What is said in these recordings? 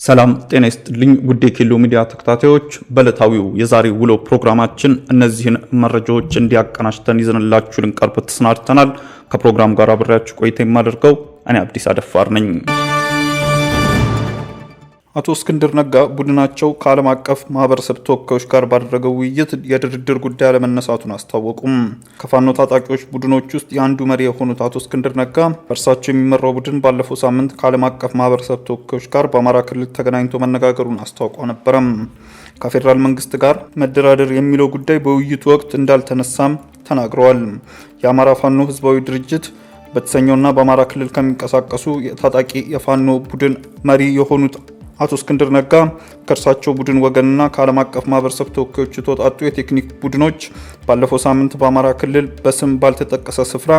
ሰላም ጤና ይስጥልኝ ውድ የኬሎ ሚዲያ ተከታታዮች በለታዊው የዛሬ ውሎ ፕሮግራማችን እነዚህን መረጃዎች እንዲያቀናሽተን ይዘንላችሁ ልንቀርብ ተሰናድተናል። ከፕሮግራም ጋር አብሬያችሁ ቆይታ የማደርገው እኔ አብዲስ አደፋር ነኝ። አቶ እስክንድር ነጋ ቡድናቸው ከዓለም አቀፍ ማህበረሰብ ተወካዮች ጋር ባደረገው ውይይት የድርድር ጉዳይ ለመነሳቱን አስታወቁም። ከፋኖ ታጣቂዎች ቡድኖች ውስጥ የአንዱ መሪ የሆኑት አቶ እስክንድር ነጋ በእርሳቸው የሚመራው ቡድን ባለፈው ሳምንት ከዓለም አቀፍ ማህበረሰብ ተወካዮች ጋር በአማራ ክልል ተገናኝቶ መነጋገሩን አስታውቀው ነበረም። ከፌዴራል መንግስት ጋር መደራደር የሚለው ጉዳይ በውይይቱ ወቅት እንዳልተነሳም ተናግረዋል። የአማራ ፋኖ ህዝባዊ ድርጅት በተሰኘውና በአማራ ክልል ከሚንቀሳቀሱ የታጣቂ የፋኖ ቡድን መሪ የሆኑት አቶ እስክንድር ነጋ ከእርሳቸው ቡድን ወገንና ከዓለም አቀፍ ማህበረሰብ ተወካዮች የተወጣጡ የቴክኒክ ቡድኖች ባለፈው ሳምንት በአማራ ክልል በስም ባልተጠቀሰ ስፍራ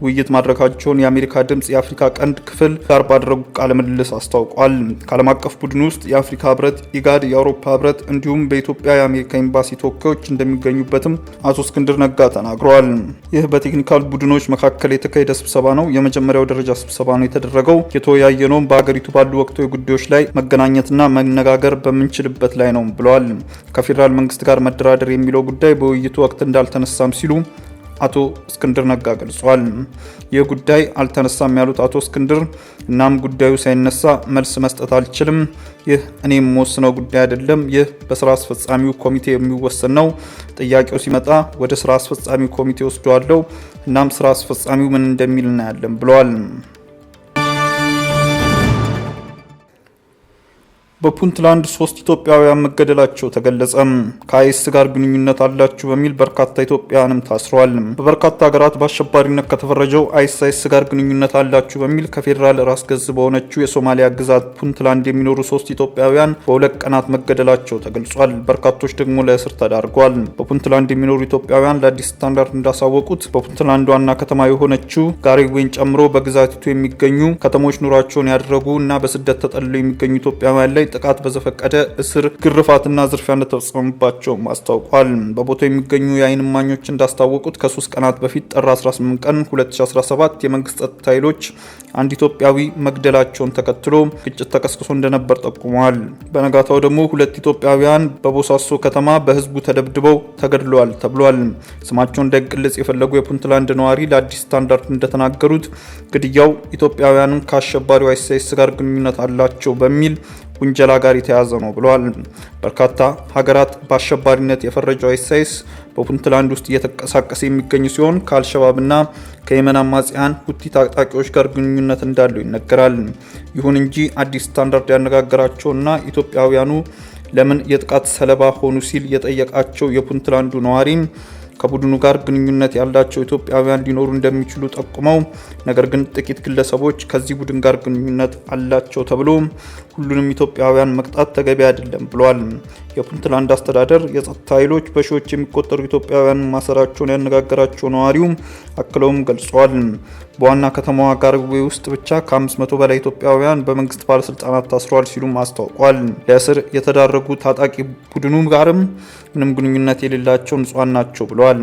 ውይይት ማድረጋቸውን የአሜሪካ ድምፅ የአፍሪካ ቀንድ ክፍል ጋር ባደረጉ ቃለ ምልልስ አስታውቋል። ከዓለም አቀፍ ቡድን ውስጥ የአፍሪካ ህብረት፣ ኢጋድ፣ የአውሮፓ ህብረት እንዲሁም በኢትዮጵያ የአሜሪካ ኤምባሲ ተወካዮች እንደሚገኙበትም አቶ እስክንድር ነጋ ተናግረዋል። ይህ በቴክኒካል ቡድኖች መካከል የተካሄደ ስብሰባ ነው። የመጀመሪያው ደረጃ ስብሰባ ነው የተደረገው። የተወያየነውም በሀገሪቱ ባሉ ወቅታዊ ጉዳዮች ላይ መገናኘትና መነጋገር በምንችልበት ላይ ነው ብለዋል። ከፌዴራል መንግስት ጋር መደራደር የሚለው ጉዳይ በውይይቱ ወቅት እንዳልተነሳም ሲሉ አቶ እስክንድር ነጋ ገልጿል። ይህ ጉዳይ አልተነሳም ያሉት አቶ እስክንድር እናም ጉዳዩ ሳይነሳ መልስ መስጠት አልችልም። ይህ እኔ የምወስነው ጉዳይ አይደለም። ይህ በስራ አስፈጻሚው ኮሚቴ የሚወሰን ነው። ጥያቄው ሲመጣ ወደ ስራ አስፈጻሚው ኮሚቴ ወስደዋለሁ። እናም ስራ አስፈጻሚው ምን እንደሚል እናያለን ብለዋል። በፑንትላንድ 3 ኢትዮጵያውያን መገደላቸው ተገለጸ። ከአይኤስ ጋር ግንኙነት አላችሁ በሚል በርካታ ኢትዮጵያውያንም ታስረዋል። በበርካታ ሀገራት በአሸባሪነት ከተፈረጀው አይኤስ ጋር ግንኙነት አላችሁ በሚል ከፌዴራል ራስ ገዝ በሆነችው የሶማሊያ ግዛት ፑንትላንድ የሚኖሩ 3 ኢትዮጵያውያን በ2 ቀናት መገደላቸው ተገልጿል። በርካቶች ደግሞ ለእስር ተዳርገዋል። በፑንትላንድ የሚኖሩ ኢትዮጵያውያን ለአዲስ ስታንዳርድ እንዳሳወቁት በፑንትላንድ ዋና ከተማ የሆነችው ጋሬዌን ጨምሮ በግዛቲቱ የሚገኙ ከተሞች ኑሯቸውን ያደረጉ እና በስደት ተጠልለው የሚገኙ ኢትዮጵያውያን ላይ ጥቃት በዘፈቀደ እስር፣ ግርፋትና ዝርፊያ እንደተፈጸመባቸው አስታውቋል። በቦታው የሚገኙ የዓይን እማኞች እንዳስታወቁት ከ3 ቀናት በፊት ጥር 18 ቀን 2017 የመንግስት ጸጥታ ኃይሎች አንድ ኢትዮጵያዊ መግደላቸውን ተከትሎ ግጭት ተቀስቅሶ እንደነበር ጠቁመዋል። በነጋታው ደግሞ 2 ኢትዮጵያውያን በቦሳሶ ከተማ በህዝቡ ተደብድበው ተገድለዋል ተብሏል። ስማቸው እንዳይገለጽ የፈለጉ የፑንትላንድ ነዋሪ ለአዲስ ስታንዳርድ እንደተናገሩት ግድያው ኢትዮጵያውያንን ከአሸባሪው አይኤስ ጋር ግንኙነት አላቸው በሚል ውንጀላ ጋር የተያዘ ነው ብለዋል። በርካታ ሀገራት በአሸባሪነት የፈረጀው አይኤስ በፑንትላንድ ውስጥ እየተንቀሳቀሰ የሚገኝ ሲሆን ከአልሸባብና ከየመን አማጽያን ሁቲ ታጣቂዎች ጋር ግንኙነት እንዳለው ይነገራል። ይሁን እንጂ አዲስ ስታንዳርድ ያነጋገራቸውና ኢትዮጵያውያኑ ለምን የጥቃት ሰለባ ሆኑ ሲል የጠየቃቸው የፑንትላንዱ ነዋሪ ከቡድኑ ጋር ግንኙነት ያላቸው ኢትዮጵያውያን ሊኖሩ እንደሚችሉ ጠቁመው ነገር ግን ጥቂት ግለሰቦች ከዚህ ቡድን ጋር ግንኙነት አላቸው ተብሎ ሁሉንም ኢትዮጵያውያን መቅጣት ተገቢ አይደለም ብለዋል። የፑንትላንድ አስተዳደር የጸጥታ ኃይሎች በሺዎች የሚቆጠሩ ኢትዮጵያውያን ማሰራቸውን ያነጋገራቸው ነዋሪው አክለውም ገልጸዋል። በዋና ከተማዋ ጋርዌ ውስጥ ብቻ ከ500 በላይ ኢትዮጵያውያን በመንግስት ባለስልጣናት ታስረዋል ሲሉም አስታውቋል። ለእስር የተዳረጉ ታጣቂ ቡድኑ ጋርም ምንም ግንኙነት የሌላቸው ንጹሃን ናቸው ብለዋል።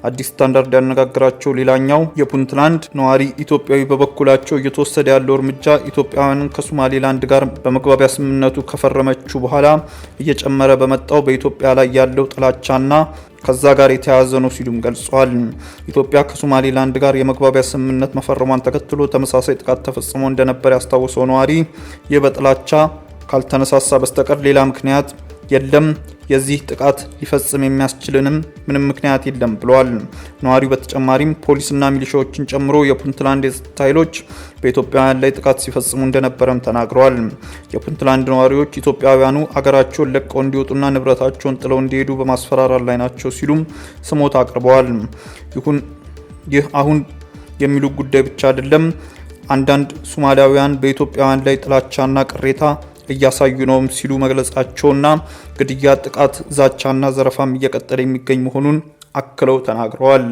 አዲስ ስታንዳርድ ያነጋገራቸው ሌላኛው የፑንትላንድ ነዋሪ ኢትዮጵያዊ በበኩላቸው እየተወሰደ ያለው እርምጃ ኢትዮጵያውያንን ከሶማሌላንድ ጋር በመግባቢያ ስምምነቱ ከፈረመችው በኋላ እየጨመረ በመጣው በኢትዮጵያ ላይ ያለው ጥላቻና ከዛ ጋር የተያያዘ ነው ሲሉም ገልጸዋል። ኢትዮጵያ ከሶማሌላንድ ጋር የመግባቢያ ስምምነት መፈረሟን ተከትሎ ተመሳሳይ ጥቃት ተፈጽሞ እንደነበር ያስታወሰው ነዋሪ ይህ በጥላቻ ካልተነሳሳ በስተቀር ሌላ ምክንያት የለም፣ የዚህ ጥቃት ሊፈጽም የሚያስችልንም ምንም ምክንያት የለም ብለዋል። ነዋሪው በተጨማሪም ፖሊስና ሚሊሻዎችን ጨምሮ የፑንትላንድ የጸጥታ ኃይሎች በኢትዮጵያውያን ላይ ጥቃት ሲፈጽሙ እንደነበረም ተናግረዋል። የፑንትላንድ ነዋሪዎች ኢትዮጵያውያኑ አገራቸውን ለቀው እንዲወጡና ንብረታቸውን ጥለው እንዲሄዱ በማስፈራራት ላይ ናቸው ሲሉም ስሞታ አቅርበዋል። ይህ አሁን የሚሉ ጉዳይ ብቻ አይደለም። አንዳንድ ሶማሊያውያን በኢትዮጵያውያን ላይ ጥላቻና ቅሬታ እያሳዩ ነው ሲሉ መግለጻቸውና ግድያ፣ ጥቃት፣ ዛቻና ዘረፋም እየቀጠለ የሚገኝ መሆኑን አክለው ተናግረዋል።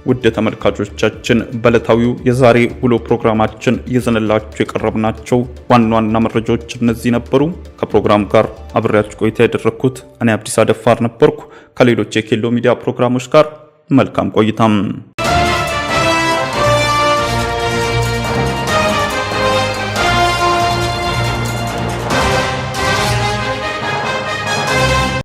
ውድ ተመልካቾቻችን በለታዊው የዛሬ ውሎ ፕሮግራማችን ይዘንላችሁ የቀረብናቸው ዋና መረጃዎች እነዚህ ነበሩ። ከፕሮግራም ጋር አብሬያችሁ ቆይታ ያደረኩት እኔ አብዲስ አደፋር ነበርኩ። ከሌሎች የኬሎ ሚዲያ ፕሮግራሞች ጋር መልካም ቆይታም